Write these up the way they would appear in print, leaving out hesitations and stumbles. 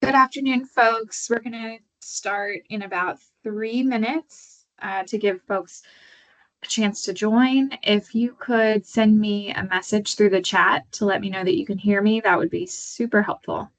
Good afternoon, folks. We're going to start in about 3 minutes to give folks a chance to join. If you could send me a message through the chat to let me know that you can hear me, that would be super helpful.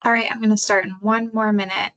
All right, I'm going to start in 1 more minute.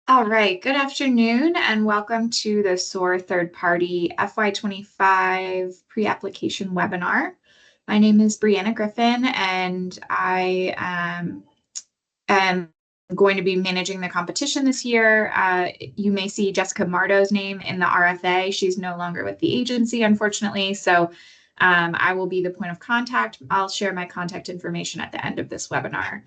All right, good afternoon and welcome to the SOAR third-party FY25 pre-application webinar. My name is Brianna Griffin and I am going to be managing the competition this year. You may see Jessica Mardo's name in the RFA. She's no longer with the agency, unfortunately, so I will be the point of contact. I'll share my contact information at the end of this webinar.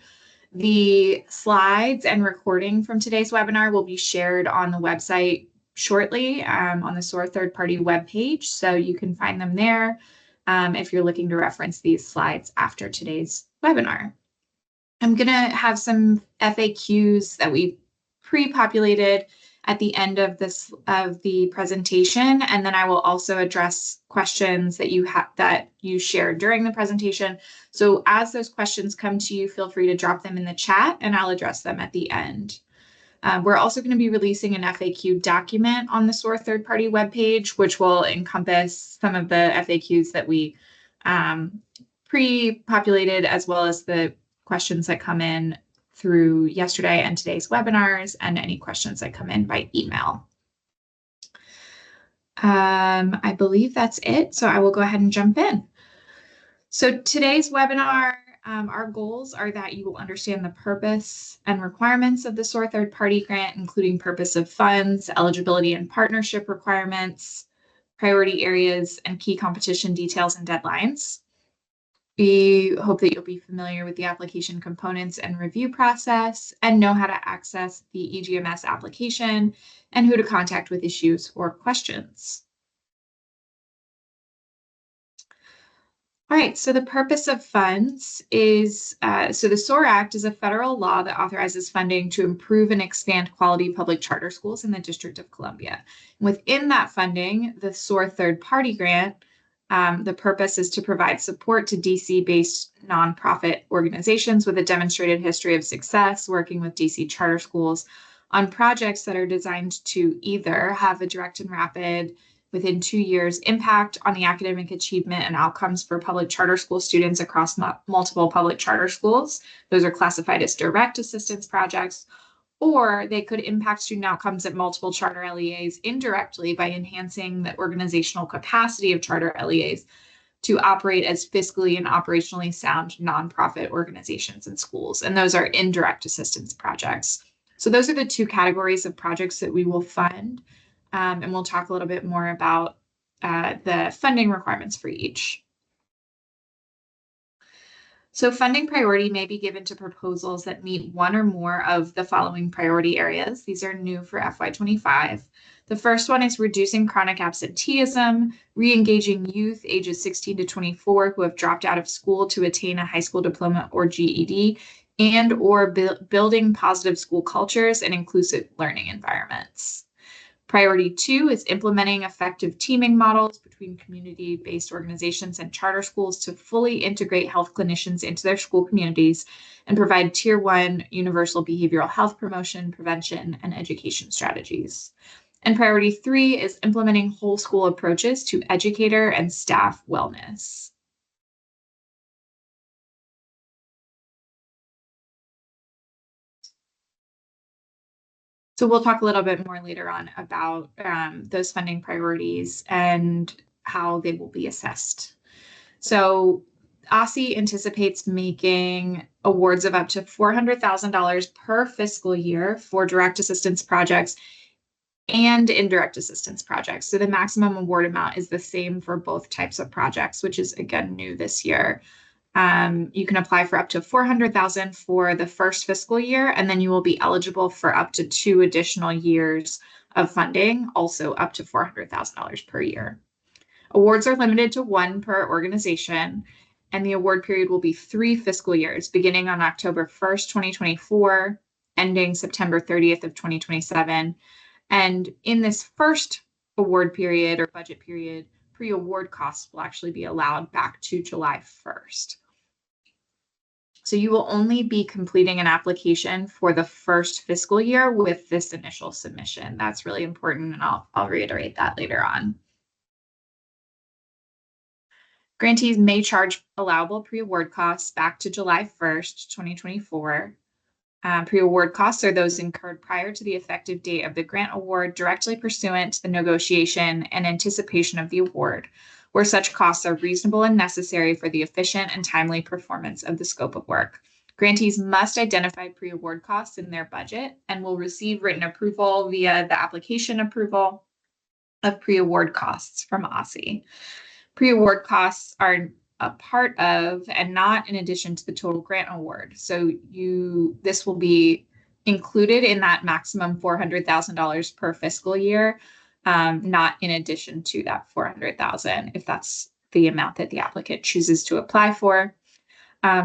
The slides and recording from today's webinar will be shared on the website shortly on the SOAR third-party webpage, so you can find them there if you're looking to reference these slides after today's webinar. I'm going to have some FAQs that we pre-populated at the end of the presentation, and then I will also address questions that you shared during the presentation. So as those questions come to you, feel free to drop them in the chat and I'll address them at the end. We're also going to be releasing an FAQ document on the SOAR third-party webpage, which will encompass some of the FAQs that we pre-populated, as well as the questions that come in through yesterday and today's webinars, and any questions that come in by email. I believe that's it, so I will go ahead and jump in. So today's webinar, our goals are that you will understand the purpose and requirements of the SOAR third-party grant, including purpose of funds, eligibility and partnership requirements, priority areas, and key competition details and deadlines. We hope that you'll be familiar with the application components and review process and know how to access the EGMS application and who to contact with issues or questions. All right, so the purpose of funds is, so the SOAR Act is a federal law that authorizes funding to improve and expand quality public charter schools in the District of Columbia. Within that funding, the SOAR third-party grant, the purpose is to provide support to DC-based nonprofit organizations with a demonstrated history of success working with DC charter schools on projects that are designed to either have a direct and rapid within 2 years impact on the academic achievement and outcomes for public charter school students across multiple public charter schools. Those are classified as direct assistance projects, or they could impact student outcomes at multiple charter LEAs indirectly by enhancing the organizational capacity of charter LEAs to operate as fiscally and operationally sound nonprofit organizations and schools. And those are indirect assistance projects. So those are the two categories of projects that we will fund. And we'll talk a little bit more about the funding requirements for each. So funding priority may be given to proposals that meet one or more of the following priority areas. These are new for FY25. The first one is reducing chronic absenteeism, re-engaging youth ages 16 to 24 who have dropped out of school to attain a high school diploma or GED, and or building positive school cultures and inclusive learning environments. Priority 2 is implementing effective teaming models between community-based organizations and charter schools to fully integrate health clinicians into their school communities and provide Tier 1 universal behavioral health promotion, prevention, and education strategies. And priority 3 is implementing whole school approaches to educator and staff wellness. So we'll talk a little bit more later on about those funding priorities and how they will be assessed. So OSSI anticipates making awards of up to $400,000 per fiscal year for direct assistance projects and indirect assistance projects. So the maximum award amount is the same for both types of projects, which is again new this year. You can apply for up to $400,000 for the first fiscal year, and then you will be eligible for up to 2 additional years of funding, also up to $400,000 per year. Awards are limited to 1 per organization, and the award period will be 3 fiscal years, beginning on October 1st, 2024, ending September 30th of 2027. And in this first award period or budget period, pre-award costs will actually be allowed back to July 1st. So you will only be completing an application for the first fiscal year with this initial submission. That's really important, and I'll reiterate that later on. Grantees may charge allowable pre-award costs back to July 1st, 2024. Pre-award costs are those incurred prior to the effective date of the grant award directly pursuant to the negotiation and anticipation of the award, where such costs are reasonable and necessary for the efficient and timely performance of the scope of work. Grantees must identify pre-award costs in their budget and will receive written approval via the application approval of pre-award costs from OSSI. Pre-award costs are a part of and not in addition to the total grant award. So this will be included in that maximum $400,000 per fiscal year, not in addition to that $400,000 if that's the amount that the applicant chooses to apply for.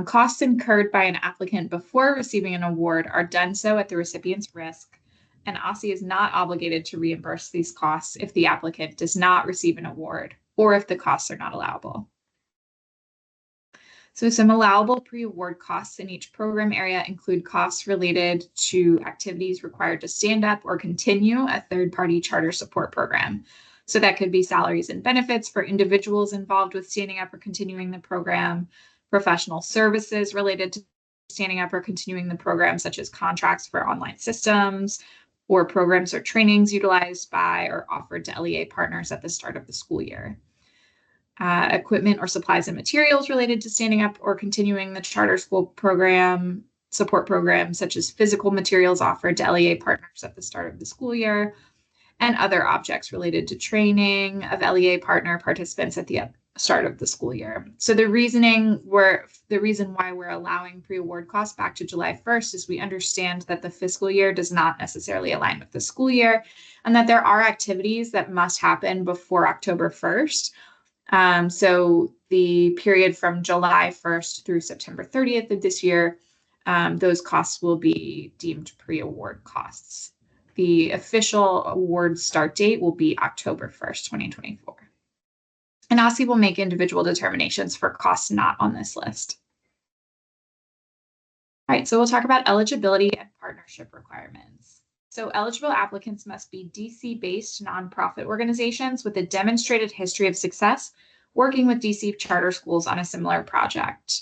Costs incurred by an applicant before receiving an award are done so at the recipient's risk, and OSSI is not obligated to reimburse these costs if the applicant does not receive an award or if the costs are not allowable. So some allowable pre-award costs in each program area include costs related to activities required to stand up or continue a third-party charter support program. So that could be salaries and benefits for individuals involved with standing up or continuing the program, professional services related to standing up or continuing the program, such as contracts for online systems, or programs or trainings utilized by or offered to LEA partners at the start of the school year. Equipment or supplies and materials related to standing up or continuing the charter school program, support programs such as physical materials offered to LEA partners at the start of the school year, and other objects related to training of LEA partner participants at the start of the school year. So the reason why we're allowing pre-award costs back to July 1st is we understand that the fiscal year does not necessarily align with the school year, and that there are activities that must happen before October 1st. So the period from July 1st through September 30th of this year, those costs will be deemed pre-award costs. The official award start date will be October 1st, 2024. And OSCE will make individual determinations for costs not on this list. All right, so we'll talk about eligibility and partnership requirements. So eligible applicants must be DC-based nonprofit organizations with a demonstrated history of success working with DC charter schools on a similar project.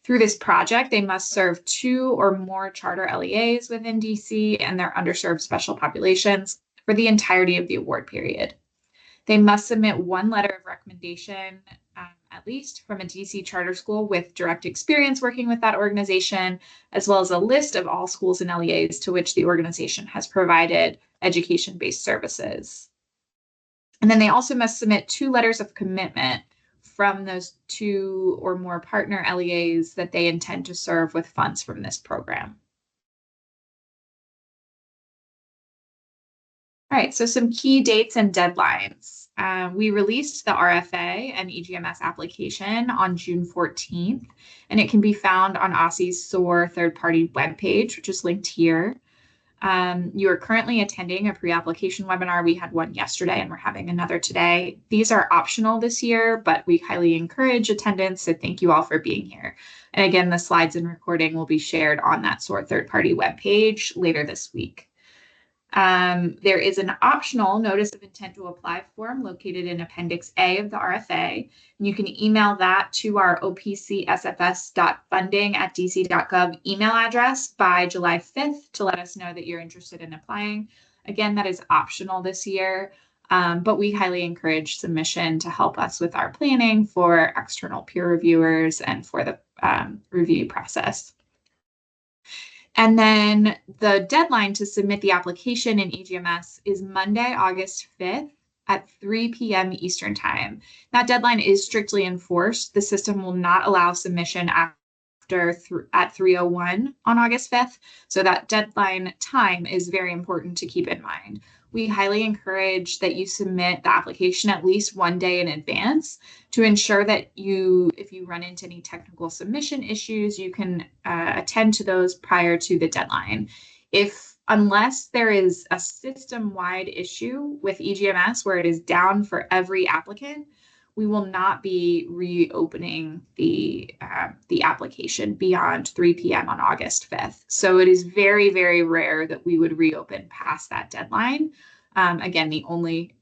Through this project, they must serve 2 or more charter LEAs within DC and their underserved special populations for the entirety of the award period. They must submit 1 letter of recommendation, at least from a DC charter school with direct experience working with that organization, as well as a list of all schools and LEAs to which the organization has provided education-based services. And then they also must submit 2 letters of commitment from those 2 or more partner LEAs that they intend to serve with funds from this program. All right, so some key dates and deadlines. We released the RFA and EGMS application on June 14th, and it can be found on OSCE's SOAR third-party webpage, which is linked here. You are currently attending a pre-application webinar. We had one yesterday and we're having another today. These are optional this year, but we highly encourage attendance, so thank you all for being here. And again, the slides and recording will be shared on that SOAR third-party webpage later this week. There is an optional notice of intent to apply form located in Appendix A of the RFA. And you can email that to our opcsfs.funding@dc.gov email address by July 5th to let us know that you're interested in applying. Again, that is optional this year, but we highly encourage submission to help us with our planning for external peer reviewers and for the review process. And then the deadline to submit the application in EGMS is Monday, August 5th at 3 p.m. Eastern Time. That deadline is strictly enforced. The system will not allow submission at 3:01 on August 5th. So that deadline time is very important to keep in mind. We highly encourage that you submit the application at least 1 day in advance to ensure that if you run into any technical submission issues, you can attend to those prior to the deadline. Unless there is a system-wide issue with EGMS where it is down for every applicant, we will not be reopening the application beyond 3 p.m. on August 5th. So it is very, very rare that we would reopen past that deadline. Again, the only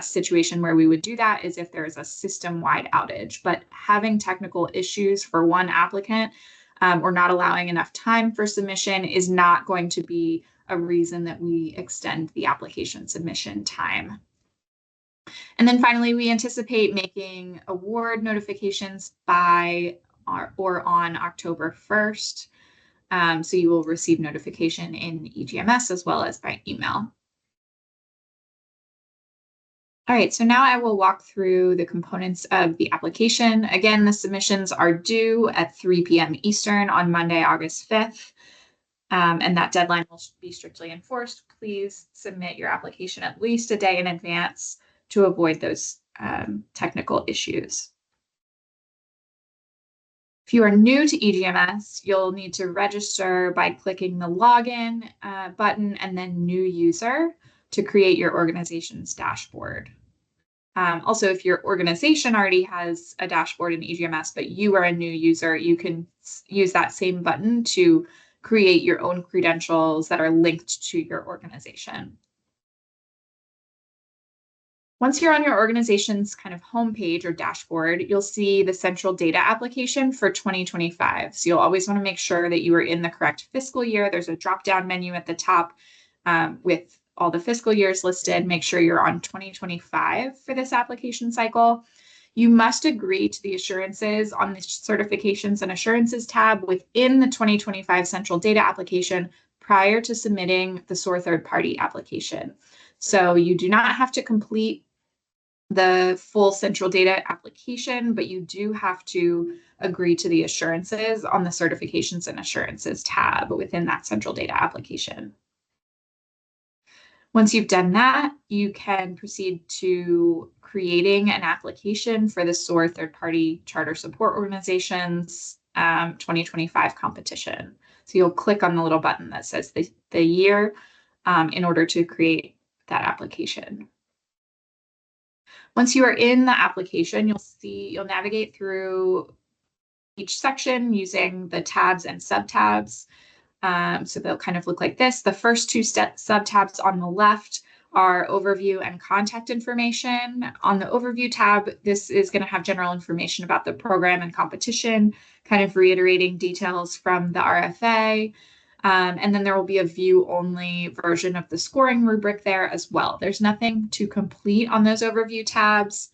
situation where we would do that is if there is a system-wide outage. But having technical issues for one applicant or not allowing enough time for submission is not going to be a reason that we extend the application submission time. And then finally, we anticipate making award notifications by or on October 1st. So you will receive notification in EGMS as well as by email. All right, so now I will walk through the components of the application. Again, the submissions are due at 3 p.m. Eastern on Monday, August 5th. And that deadline will be strictly enforced. Please submit your application at least a day in advance to avoid those technical issues. If you are new to EGMS, you'll need to register by clicking the login button and then new user to create your organization's dashboard. Also, if your organization already has a dashboard in EGMS, but you are a new user, you can use that same button to create your own credentials that are linked to your organization. Once you're on your organization's kind of homepage or dashboard, you'll see the central data application for 2025. So you'll always want to make sure that you are in the correct fiscal year. There's a drop-down menu at the top with all the fiscal years listed. Make sure you're on 2025 for this application cycle. You must agree to the assurances on the certifications and assurances tab within the 2025 central data application prior to submitting the SOAR third-party application. So you do not have to complete the full central data application, but you do have to agree to the assurances on the certifications and assurances tab within that central data application. Once you've done that, you can proceed to creating an application for the SOAR third-party charter support organizations 2025 competition. So you'll click on the little button that says the year in order to create that application. Once you are in the application, you'll navigate through each section using the tabs and subtabs. So they'll kind of look like this. The first two subtabs on the left are overview and contact information. On the overview tab, this is going to have general information about the program and competition, kind of reiterating details from the RFA. And then there will be a view-only version of the scoring rubric there as well. There's nothing to complete on those overview tabs.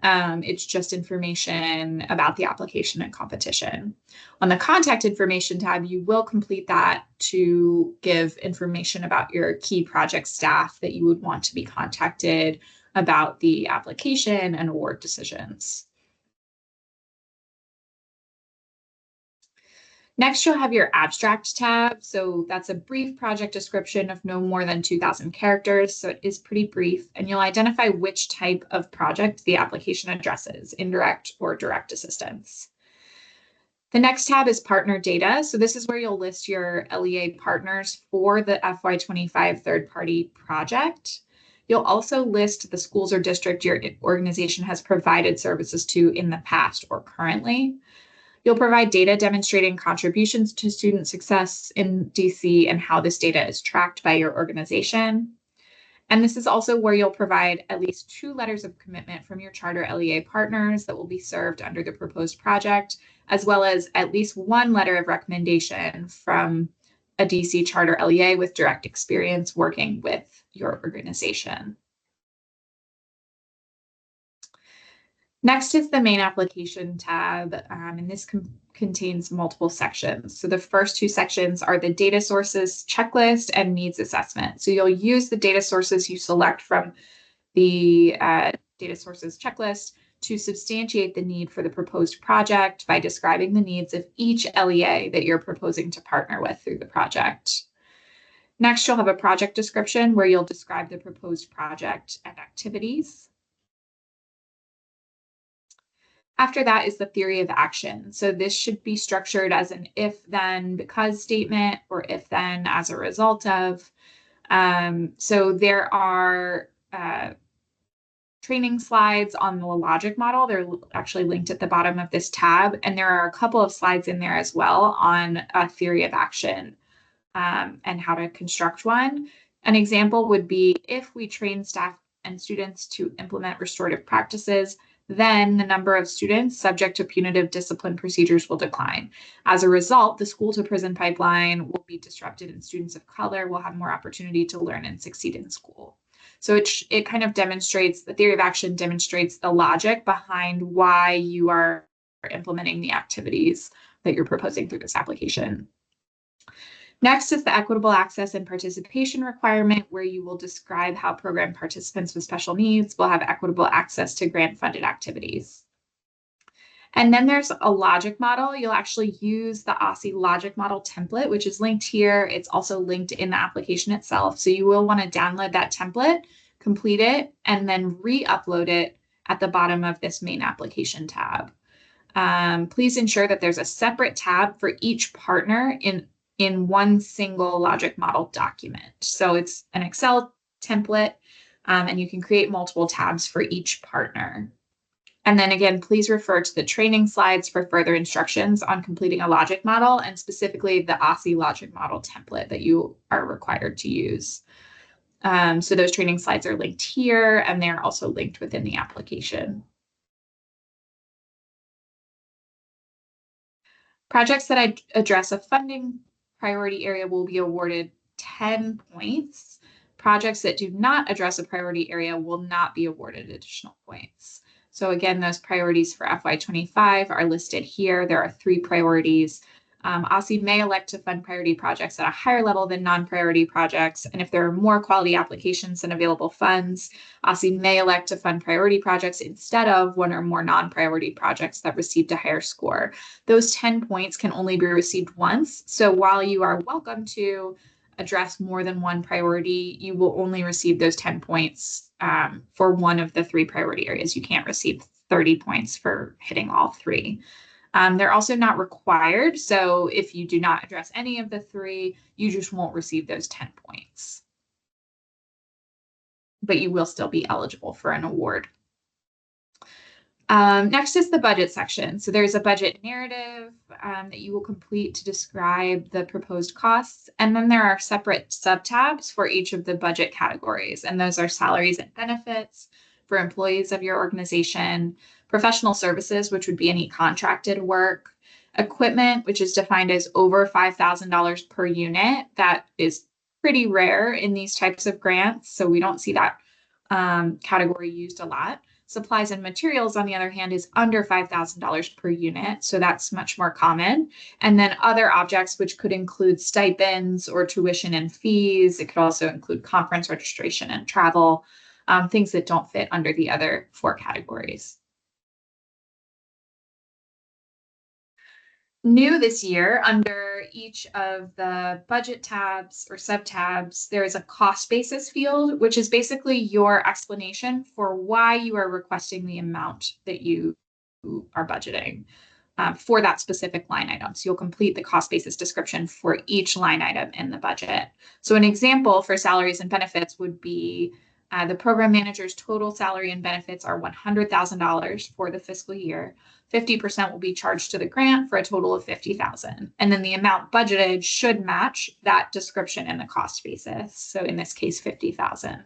It's just information about the application and competition. On the contact information tab, you will complete that to give information about your key project staff that you would want to be contacted about the application and award decisions. Next, you'll have your abstract tab. So that's a brief project description of no more than 2,000 characters. So it is pretty brief, and you'll identify which type of project the application addresses, indirect or direct assistance. The next tab is partner data. So this is where you'll list your LEA partners for the FY25 third-party project. You'll also list the schools or district your organization has provided services to in the past or currently. You'll provide data demonstrating contributions to student success in DC and how this data is tracked by your organization. And this is also where you'll provide at least 2 letters of commitment from your charter LEA partners that will be served under the proposed project, as well as at least 1 letter of recommendation from a DC charter LEA with direct experience working with your organization. Next is the main application tab, and this contains multiple sections. So the first 2 sections are the data sources checklist and needs assessment. So you'll use the data sources you select from the data sources checklist to substantiate the need for the proposed project by describing the needs of each LEA that you're proposing to partner with through the project. Next, you'll have a project description where you'll describe the proposed project and activities. After that is the theory of action. So this should be structured as an if, then, because statement, or if, then, as a result of. So there are training slides on the logic model. They're actually linked at the bottom of this tab. And there are a couple of slides in there as well on a theory of action and how to construct one. An example would be if we train staff and students to implement restorative practices, then the number of students subject to punitive discipline procedures will decline. As a result, the school to prison pipeline will be disrupted and students of color will have more opportunity to learn and succeed in school. So it kind of demonstrates, the theory of action demonstrates the logic behind why you are implementing the activities that you're proposing through this application. Next is the equitable access and participation requirement, where you will describe how program participants with special needs will have equitable access to grant-funded activities. And then there's a logic model. You'll actually use the OSSI logic model template, which is linked here. It's also linked in the application itself. So you will want to download that template, complete it, and then re-upload it at the bottom of this main application tab. Please ensure that there's a separate tab for each partner in one single logic model document. So it's an Excel template, and you can create multiple tabs for each partner. And then again, please refer to the training slides for further instructions on completing a logic model, and specifically the OSSI logic model template that you are required to use. So those training slides are linked here, and they're also linked within the application. Projects that address a funding priority area will be awarded 10 points. Projects that do not address a priority area will not be awarded additional points. So again, those priorities for FY25 are listed here. There are 3 priorities. OSSI may elect to fund priority projects at a higher level than non-priority projects. And if there are more quality applications than available funds, OSSI may elect to fund priority projects instead of one or more non-priority projects that received a higher score. Those 10 points can only be received once. So while you are welcome to address more than one priority, you will only receive those 10 points for one of the 3 priority areas. You can't receive 30 points for hitting all 3. They're also not required. So if you do not address any of the 3, you just won't receive those 10 points. But you will still be eligible for an award. Next is the budget section. So there's a budget narrative that you will complete to describe the proposed costs. And then there are separate subtabs for each of the budget categories. And those are salaries and benefits for employees of your organization, professional services, which would be any contracted work, equipment, which is defined as over $5,000 per unit. That is pretty rare in these types of grants. So we don't see that category used a lot. Supplies and materials, on the other hand, is under $5,000 per unit. So that's much more common. And then other objects, which could include stipends or tuition and fees. It could also include conference registration and travel, things that don't fit under the other 4 categories. New this year, under each of the budget tabs or subtabs, there is a cost basis field, which is basically your explanation for why you are requesting the amount that you are budgeting for that specific line item. So you'll complete the cost basis description for each line item in the budget. So an example for salaries and benefits would be the program manager's total salary and benefits are $100,000 for the fiscal year. 50% will be charged to the grant for a total of $50,000. And then the amount budgeted should match that description in the cost basis. So in this case, $50,000.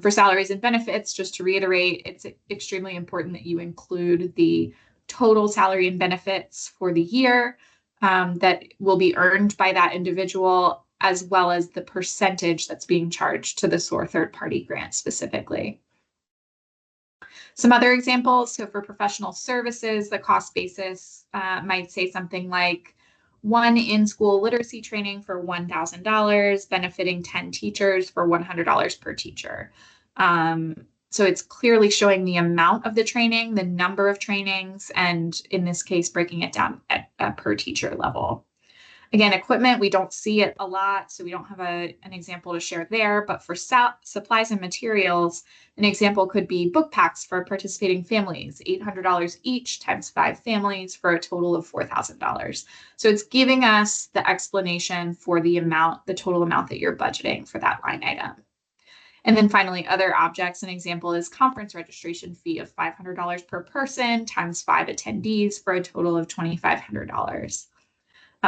For salaries and benefits, just to reiterate, it's extremely important that you include the total salary and benefits for the year that will be earned by that individual, as well as the percentage that's being charged to the SOAR third-party grant specifically. Some other examples, so for professional services, the cost basis might say something like 1 in-school literacy training for $1,000, benefiting 10 teachers for $100 per teacher. So it's clearly showing the amount of the training, the number of trainings, and in this case, breaking it down at a per teacher level. Again, equipment, we don't see it a lot, so we don't have an example to share there. But for supplies and materials, an example could be book packs for participating families, $800 each times 5 families for a total of $4,000. So it's giving us the explanation for the amount, the total amount that you're budgeting for that line item. And then finally, other objects. An example is conference registration fee of $500 per person times 5 attendees for a total of $2,500.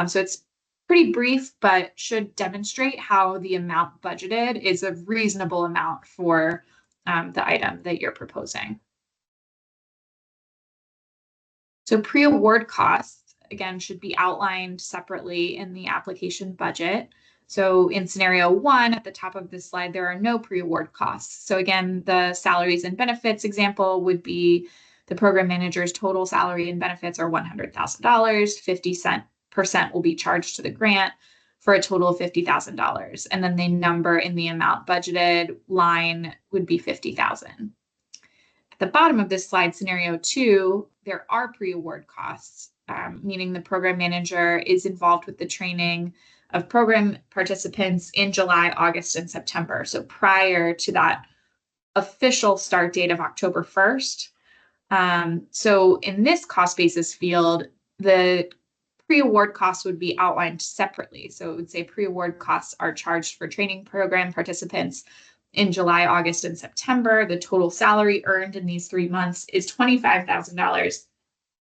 So it's pretty brief, but should demonstrate how the amount budgeted is a reasonable amount for the item that you're proposing. So pre-award costs, again, should be outlined separately in the application budget. So in scenario 1 at the top of this slide, there are no pre-award costs. So again, the salaries and benefits example would be the program manager's total salary and benefits are $100,000, 50% will be charged to the grant for a total of $50,000. And then the number in the amount budgeted line would be $50,000. At the bottom of this slide, scenario 2, there are pre-award costs, meaning the program manager is involved with the training of program participants in July, August, and September. So prior to that official start date of October 1st. So in this cost basis field, the pre-award costs would be outlined separately. So it would say pre-award costs are charged for training program participants in July, August, and September. The total salary earned in these 3 months is $25,000,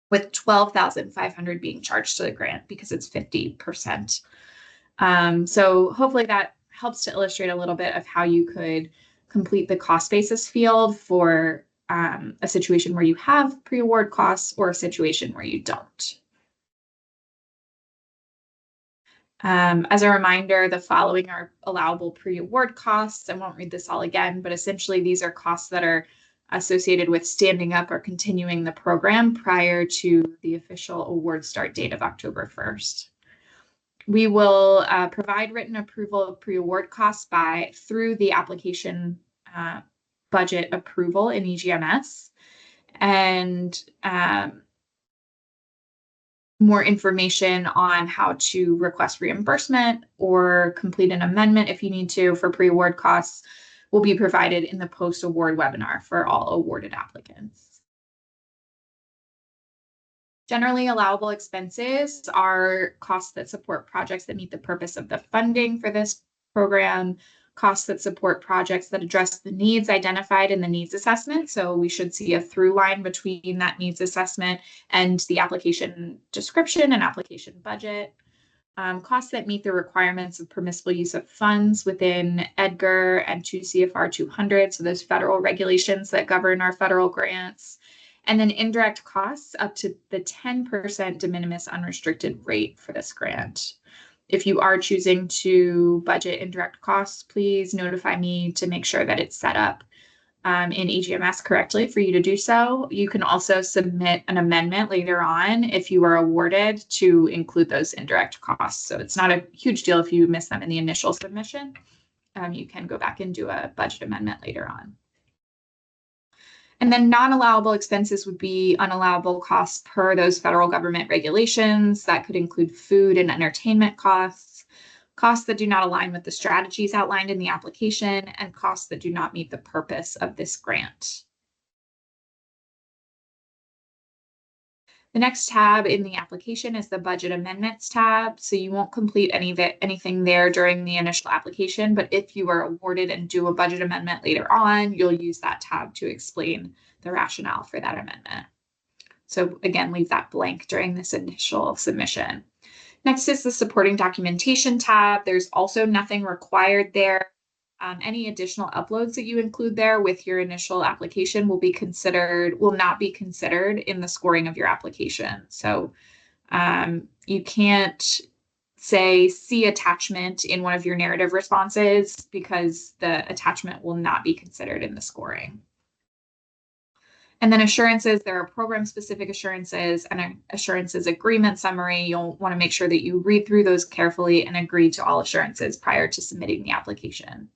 with $12,500 being charged to the grant because it's 50%. So hopefully that helps to illustrate a little bit of how you could complete the cost basis field for a situation where you have pre-award costs or a situation where you don't. As a reminder, the following are allowable pre-award costs. I won't read this all again, but essentially these are costs that are associated with standing up or continuing the program prior to the official award start date of October 1st. We will provide written approval of pre-award costs through the application budget approval in EGMS, and more information on how to request reimbursement or complete an amendment if you need to for pre-award costs will be provided in the post-award webinar for all awarded applicants. Generally allowable expenses are costs that support projects that meet the purpose of the funding for this program, costs that support projects that address the needs identified in the needs assessment. So we should see a through line between that needs assessment and the application description and application budget. Costs that meet the requirements of permissible use of funds within EDGAR and 2 CFR 200, so those federal regulations that govern our federal grants. And then indirect costs up to the 10% de minimis unrestricted rate for this grant. If you are choosing to budget indirect costs, please notify me to make sure that it's set up in EGMS correctly for you to do so. You can also submit an amendment later on if you are awarded to include those indirect costs. So it's not a huge deal if you miss them in the initial submission. You can go back and do a budget amendment later on. And then non-allowable expenses would be unallowable costs per those federal government regulations. That could include food and entertainment costs, costs that do not align with the strategies outlined in the application, and costs that do not meet the purpose of this grant. The next tab in the application is the budget amendments tab. So you won't complete anything there during the initial application, but if you are awarded and do a budget amendment later on, you'll use that tab to explain the rationale for that amendment. So again, leave that blank during this initial submission. Next is the supporting documentation tab. There's also nothing required there. Any additional uploads that you include there with your initial application will not be considered in the scoring of your application. So you can't say see attachment in one of your narrative responses because the attachment will not be considered in the scoring. And then assurances, there are program-specific assurances and an assurances agreement summary. You'll want to make sure that you read through those carefully and agree to all assurances prior to submitting the application.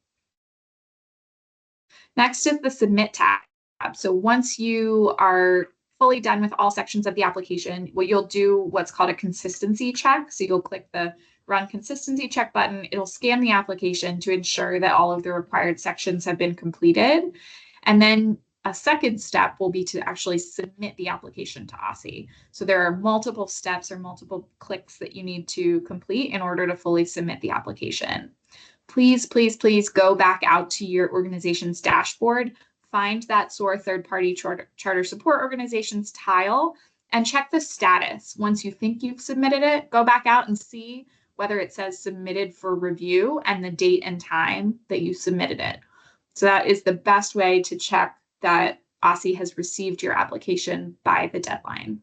Next is the Submit tab. So once you are fully done with all sections of the application, you'll do what's called a consistency check. So you'll click the Run Consistency Check button. It'll scan the application to ensure that all of the required sections have been completed. And then a second step will be to actually submit the application to OSSI. So there are multiple steps or multiple clicks that you need to complete in order to fully submit the application. Please, please, please go back out to your organization's dashboard, find that SOAR third-party charter support organizations tile, and check the status. Once you think you've submitted it, go back out and see whether it says submitted for review and the date and time that you submitted it. So that is the best way to check that OSSI has received your application by the deadline.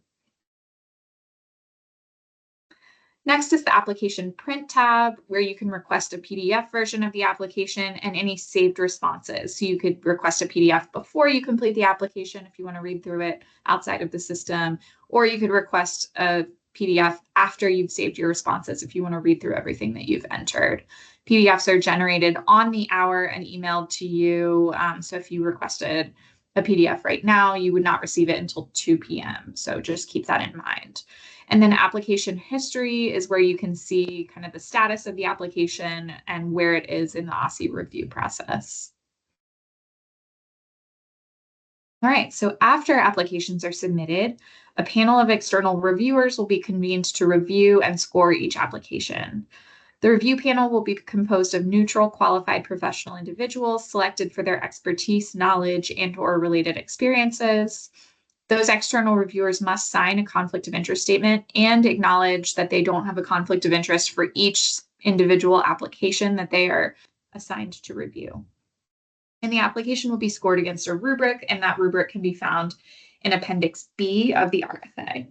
Next is the application print tab, where you can request a PDF version of the application and any saved responses. So you could request a PDF before you complete the application if you want to read through it outside of the system, or you could request a PDF after you've saved your responses if you want to read through everything that you've entered. PDFs are generated on the hour and emailed to you. So if you requested a PDF right now, you would not receive it until 2 p.m. So just keep that in mind. And then application history is where you can see kind of the status of the application and where it is in the OSSI review process. All right, so after applications are submitted, a panel of external reviewers will be convened to review and score each application. The review panel will be composed of neutral, qualified professional individuals selected for their expertise, knowledge, and/or related experiences. Those external reviewers must sign a conflict of interest statement and acknowledge that they don't have a conflict of interest for each individual application that they are assigned to review. And the application will be scored against a rubric, and that rubric can be found in Appendix B of the RFA.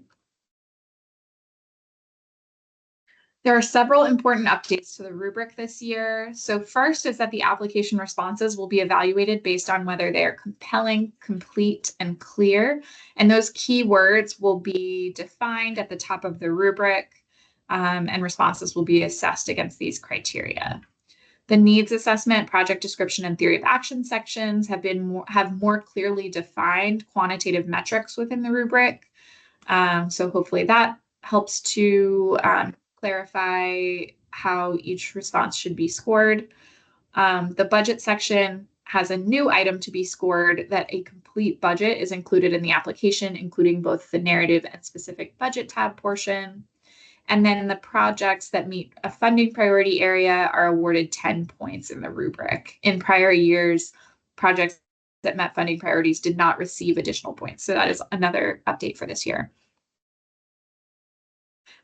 There are several important updates to the rubric this year. So first is that the application responses will be evaluated based on whether they are compelling, complete, and clear. And those keywords will be defined at the top of the rubric, and responses will be assessed against these criteria. The needs assessment, project description, and theory of action sections have more clearly defined quantitative metrics within the rubric. So hopefully that helps to clarify how each response should be scored. The budget section has a new item to be scored that a complete budget is included in the application, including both the narrative and specific budget tab portion. And then the projects that meet a funding priority area are awarded 10 points in the rubric. In prior years, projects that met funding priorities did not receive additional points. So that is another update for this year.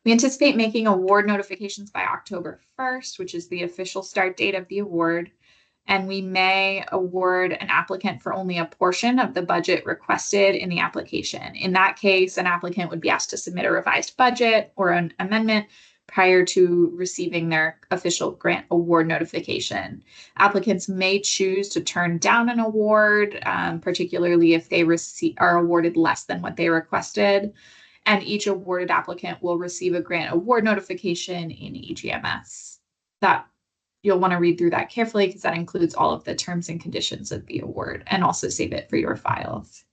We anticipate making award notifications by October 1st, which is the official start date of the award. And we may award an applicant for only a portion of the budget requested in the application. In that case, an applicant would be asked to submit a revised budget or an amendment prior to receiving their official grant award notification. Applicants may choose to turn down an award, particularly if they are awarded less than what they requested. And each awarded applicant will receive a grant award notification in EGMS. You'll want to read through that carefully because that includes all of the terms and conditions of the award, and also save it for your files.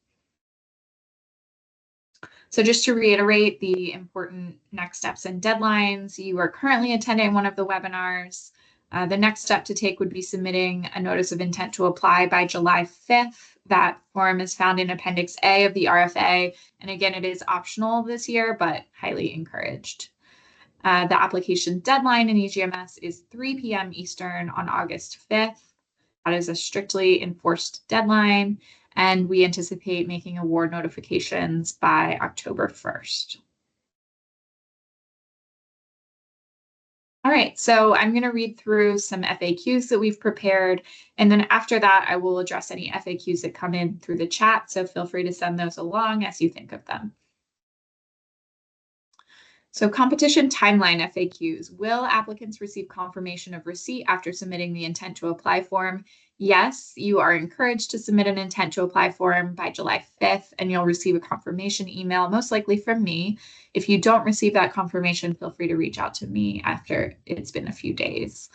So just to reiterate the important next steps and deadlines, you are currently attending one of the webinars. The next step to take would be submitting a notice of intent to apply by July 5th. That form is found in Appendix A of the RFA. And again, it is optional this year, but highly encouraged. The application deadline in EGMS is 3 p.m. Eastern on August 5th. That is a strictly enforced deadline, and we anticipate making award notifications by October 1st. All right, so I'm going to read through some FAQs that we've prepared, and then after that, I will address any FAQs that come in through the chat, so feel free to send those along as you think of them. So competition timeline FAQs. Will applicants receive confirmation of receipt after submitting the intent to apply form? Yes, you are encouraged to submit an intent to apply form by July 5th, and you'll receive a confirmation email, most likely from me. If you don't receive that confirmation, feel free to reach out to me after it's been a few days.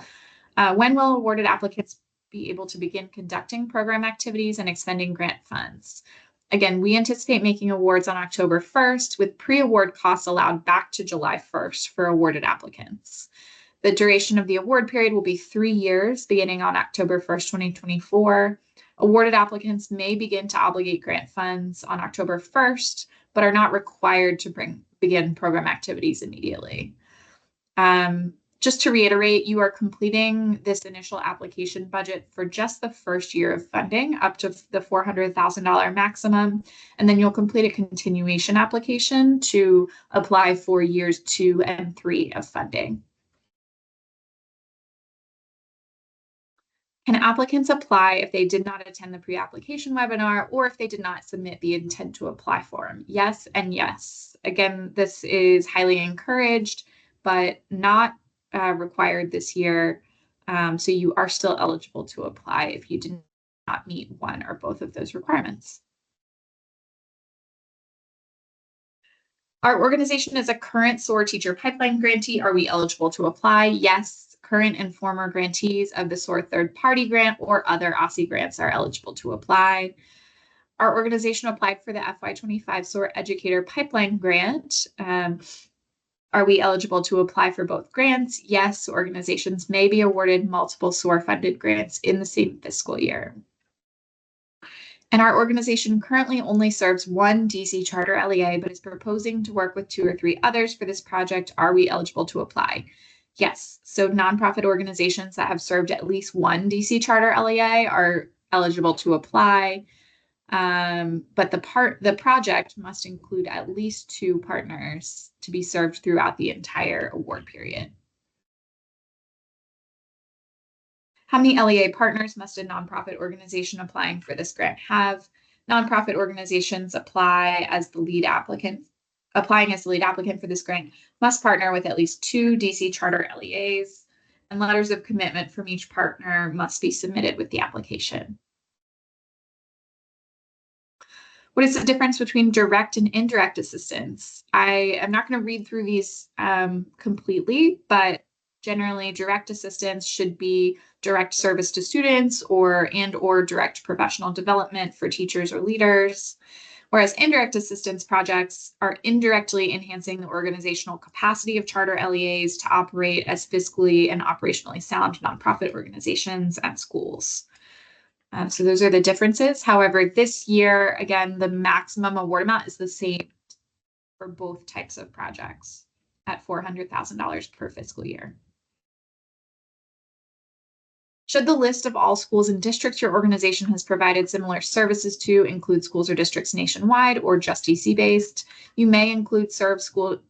When will awarded applicants be able to begin conducting program activities and expending grant funds? Again, we anticipate making awards on October 1st with pre-award costs allowed back to July 1st for awarded applicants. The duration of the award period will be 3 years, beginning on October 1st, 2024. Awarded applicants may begin to obligate grant funds on October 1st, but are not required to begin program activities immediately. Just to reiterate, you are completing this initial application budget for just the first year of funding, up to the $400,000 maximum, and then you'll complete a continuation application to apply for years 2 and 3 of funding. Can applicants apply if they did not attend the pre-application webinar or if they did not submit the intent to apply form? Yes and yes. Again, this is highly encouraged, but not required this year. So you are still eligible to apply if you did not meet one or both of those requirements. Our organization is a current SOAR teacher pipeline grantee. Are we eligible to apply? Yes. Current and former grantees of the SOAR third-party grant or other OSSI grants are eligible to apply. Our organization applied for the FY25 SOAR Educator Pipeline Grant. Are we eligible to apply for both grants? Yes, organizations may be awarded multiple SOAR-funded grants in the same fiscal year. And our organization currently only serves one DC charter LEA, but is proposing to work with 2 or 3 others for this project. Are we eligible to apply? Yes. So nonprofit organizations that have served at least one DC charter LEA are eligible to apply. But the project must include at least 2 partners to be served throughout the entire award period. How many LEA partners must a nonprofit organization applying for this grant have? Nonprofit organizations apply as the lead applicant applying as the lead applicant for this grant must partner with at least 2 DC charter LEAs, and letters of commitment from each partner must be submitted with the application. What is the difference between direct and indirect assistance? I am not going to read through these completely, but generally direct assistance should be direct service to students or direct professional development for teachers or leaders, whereas indirect assistance projects are indirectly enhancing the organizational capacity of charter LEAs to operate as fiscally and operationally sound nonprofit organizations at schools. So those are the differences. However, this year, again, the maximum award amount is the same for both types of projects at $400,000 per fiscal year. Should the list of all schools and districts your organization has provided similar services to include schools or districts nationwide or just DC-based, you may include schools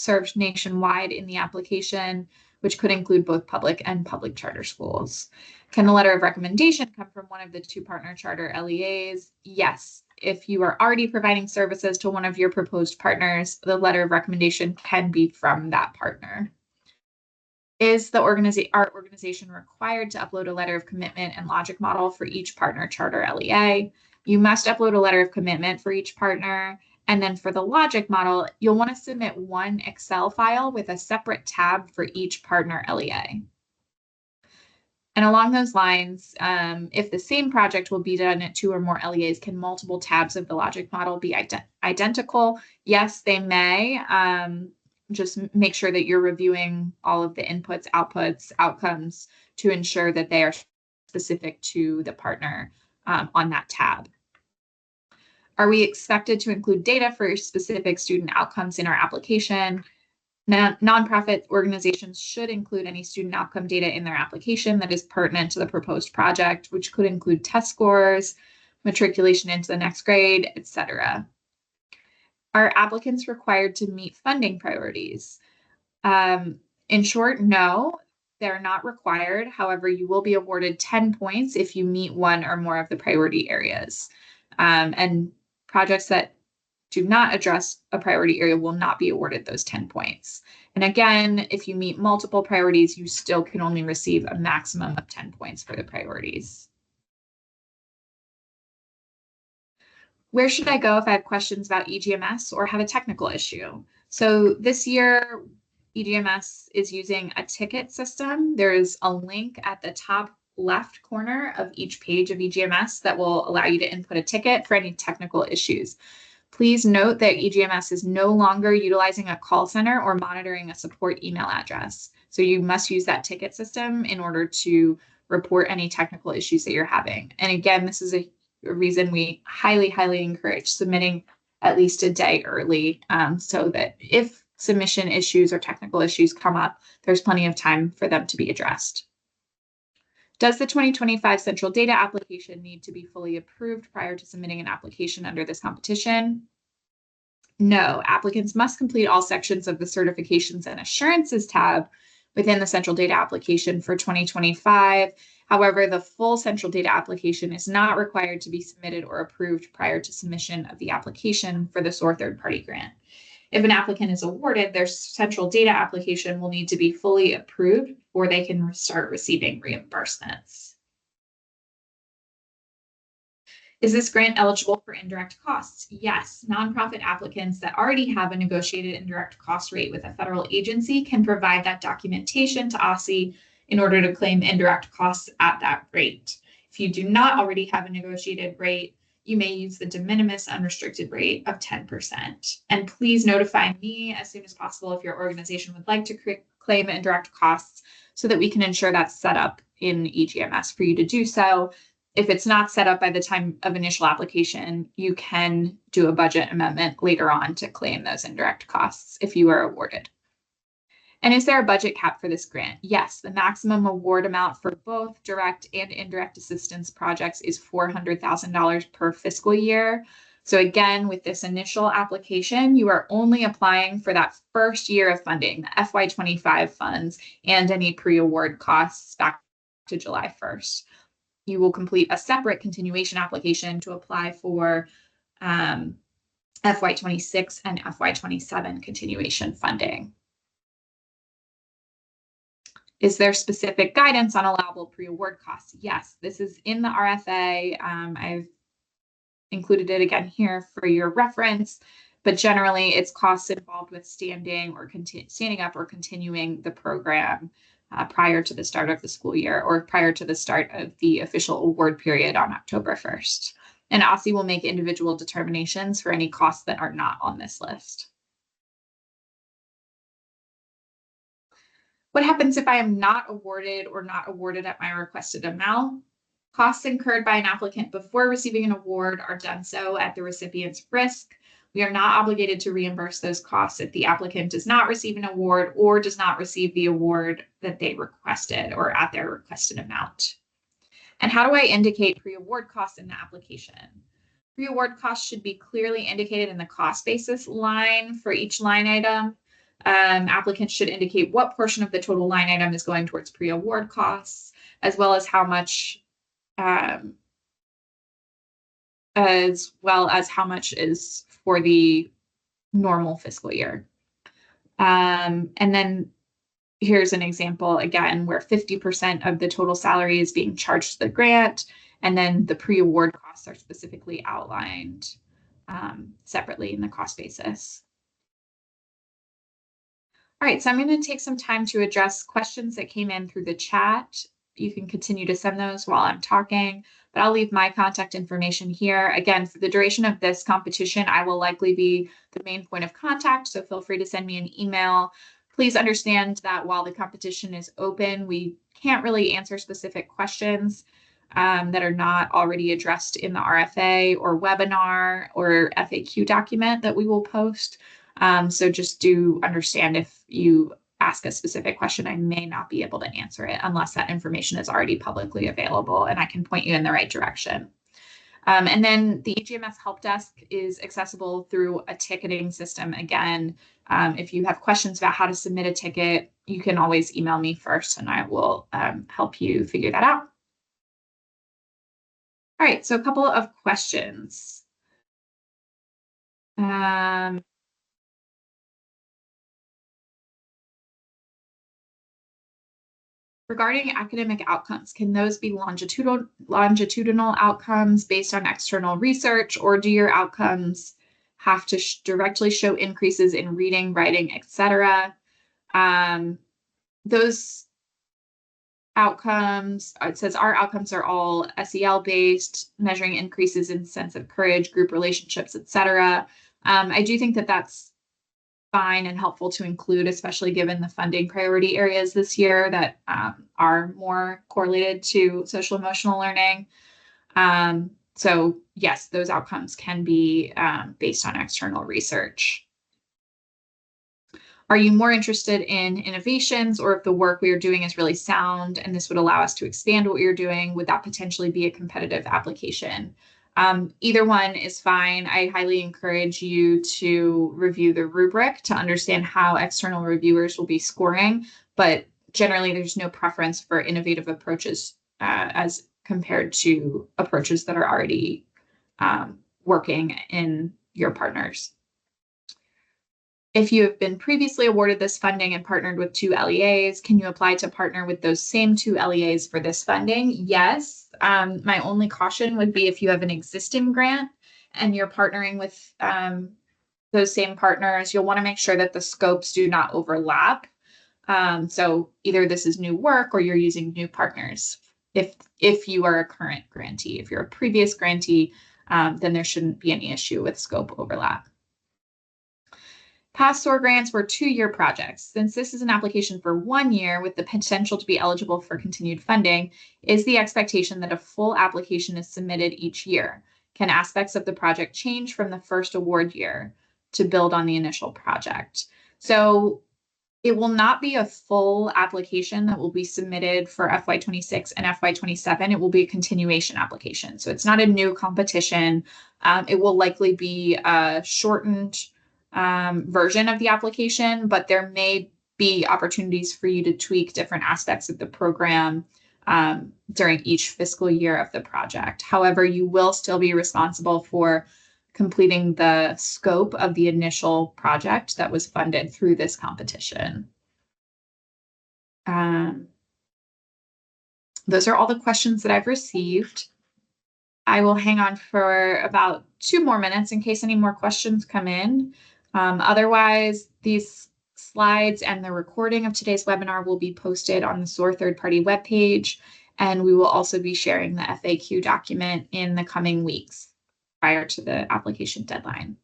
served nationwide in the application, which could include both public and public charter schools. Can the letter of recommendation come from one of the 2 partner charter LEAs? Yes. If you are already providing services to one of your proposed partners, the letter of recommendation can be from that partner. Is our organization required to upload a letter of commitment and logic model for each partner charter LEA? You must upload a letter of commitment for each partner. And then for the logic model, you'll want to submit one Excel file with a separate tab for each partner LEA. And along those lines, if the same project will be done at 2 or more LEAs, can multiple tabs of the logic model be identical? Yes, they may. Just make sure that you're reviewing all of the inputs, outputs, outcomes to ensure that they are specific to the partner on that tab. Are we expected to include data for specific student outcomes in our application? Nonprofit organizations should include any student outcome data in their application that is pertinent to the proposed project, which could include test scores, matriculation into the next grade, etc. Are applicants required to meet funding priorities? In short, no, they're not required. However, you will be awarded 10 points if you meet one or more of the priority areas. And projects that do not address a priority area will not be awarded those 10 points. And again, if you meet multiple priorities, you still can only receive a maximum of 10 points for the priorities. Where should I go if I have questions about EGMS or have a technical issue? So this year, EGMS is using a ticket system. There's a link at the top left corner of each page of EGMS that will allow you to input a ticket for any technical issues. Please note that EGMS is no longer utilizing a call center or monitoring a support email address. So you must use that ticket system in order to report any technical issues that you're having. And again, this is a reason we highly, highly encourage submitting at least a day early so that if submission issues or technical issues come up, there's plenty of time for them to be addressed. Does the 2025 central data application need to be fully approved prior to submitting an application under this competition? No, applicants must complete all sections of the certifications and assurances tab within the central data application for 2025. However, the full central data application is not required to be submitted or approved prior to submission of the application for the SOAR third-party grant. If an applicant is awarded, their central data application will need to be fully approved before they can start receiving reimbursements. Is this grant eligible for indirect costs? Yes, nonprofit applicants that already have a negotiated indirect cost rate with a federal agency can provide that documentation to OSSI in order to claim indirect costs at that rate. If you do not already have a negotiated rate, you may use the de minimis unrestricted rate of 10%. And please notify me as soon as possible if your organization would like to claim indirect costs so that we can ensure that's set up in EGMS for you to do so. If it's not set up by the time of initial application, you can do a budget amendment later on to claim those indirect costs if you are awarded. And is there a budget cap for this grant? Yes, the maximum award amount for both direct and indirect assistance projects is $400,000 per fiscal year. So again, with this initial application, you are only applying for that first year of funding, the FY25 funds, and any pre-award costs back to July 1st. You will complete a separate continuation application to apply for FY26 and FY27 continuation funding. Is there specific guidance on allowable pre-award costs? Yes, this is in the RFA. I've included it again here for your reference, but generally it's costs involved with standing up or continuing the program prior to the start of the school year or prior to the start of the official award period on October 1st. And OSSE will make individual determinations for any costs that are not on this list. What happens if I am not awarded or not awarded at my requested amount? Costs incurred by an applicant before receiving an award are done so at the recipient's risk. We are not obligated to reimburse those costs if the applicant does not receive an award or does not receive the award that they requested or at their requested amount. And how do I indicate pre-award costs in the application? Pre-award costs should be clearly indicated in the cost basis line for each line item. Applicants should indicate what portion of the total line item is going towards pre-award costs, as well as how much is for the normal fiscal year. And then here's an example again where 50% of the total salary is being charged to the grant, and then the pre-award costs are specifically outlined separately in the cost basis. All right, so I'm going to take some time to address questions that came in through the chat. You can continue to send those while I'm talking, but I'll leave my contact information here. Again, for the duration of this competition, I will likely be the main point of contact, so feel free to send me an email. Please understand that while the competition is open, we can't really answer specific questions that are not already addressed in the RFA or webinar or FAQ document that we will post. So just do understand if you ask a specific question, I may not be able to answer it unless that information is already publicly available and I can point you in the right direction. And then the EGMS help desk is accessible through a ticketing system. Again, if you have questions about how to submit a ticket, you can always email me first and I will help you figure that out. All right, so a couple of questions. Regarding academic outcomes, can those be longitudinal outcomes based on external research, or do your outcomes have to directly show increases in reading, writing, etc.? Those outcomes, it says our outcomes are all SEL based, measuring increases in sense of courage, group relationships, etc. I do think that that's fine and helpful to include, especially given the funding priority areas this year that are more correlated to social emotional learning. So yes, those outcomes can be based on external research. Are you more interested in innovations, or if the work we are doing is really sound and this would allow us to expand what we are doing, would that potentially be a competitive application? Either one is fine. I highly encourage you to review the rubric to understand how external reviewers will be scoring, but generally there's no preference for innovative approaches as compared to approaches that are already working in your partners. If you have been previously awarded this funding and partnered with 2 LEAs, can you apply to partner with those same 2 LEAs for this funding? Yes. My only caution would be if you have an existing grant and you're partnering with those same partners, you'll want to make sure that the scopes do not overlap. So either this is new work or you're using new partners. If you are a current grantee, if you're a previous grantee, then there shouldn't be any issue with scope overlap. Past SOAR grants were 2-year projects. Since this is an application for 1 year with the potential to be eligible for continued funding, is the expectation that a full application is submitted each year? Can aspects of the project change from the first award year to build on the initial project? So it will not be a full application that will be submitted for FY26 and FY27. It will be a continuation application. So it's not a new competition. It will likely be a shortened version of the application, but there may be opportunities for you to tweak different aspects of the program during each fiscal year of the project. However, you will still be responsible for completing the scope of the initial project that was funded through this competition. Those are all the questions that I've received. I will hang on for about 2 more minutes in case any more questions come in. Otherwise, these slides and the recording of today's webinar will be posted on the SOAR third-party webpage, and we will also be sharing the FAQ document in the coming weeks prior to the application deadline.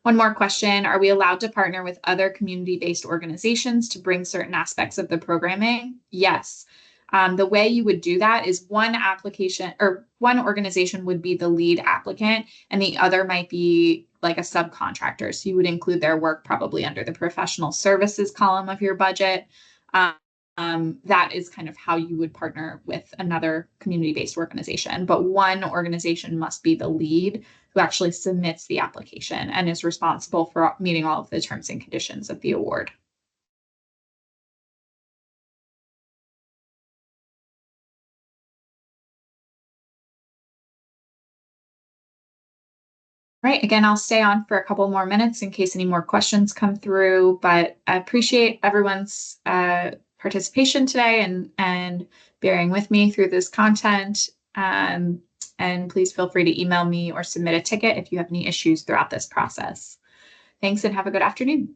One more question, are we allowed to partner with other community-based organizations to bring certain aspects of the programming? Yes. The way you would do that is one application or one organization would be the lead applicant and the other might be like a subcontractor. So you would include their work probably under the professional services column of your budget. That is kind of how you would partner with another community-based organization, but one organization must be the lead who actually submits the application and is responsible for meeting all of the terms and conditions of the award. Right, again, I'll stay on for a couple more minutes in case any more questions come through, but I appreciate everyone's participation today and bearing with me through this content. And please feel free to email me or submit a ticket if you have any issues throughout this process. Thanks and have a good afternoon.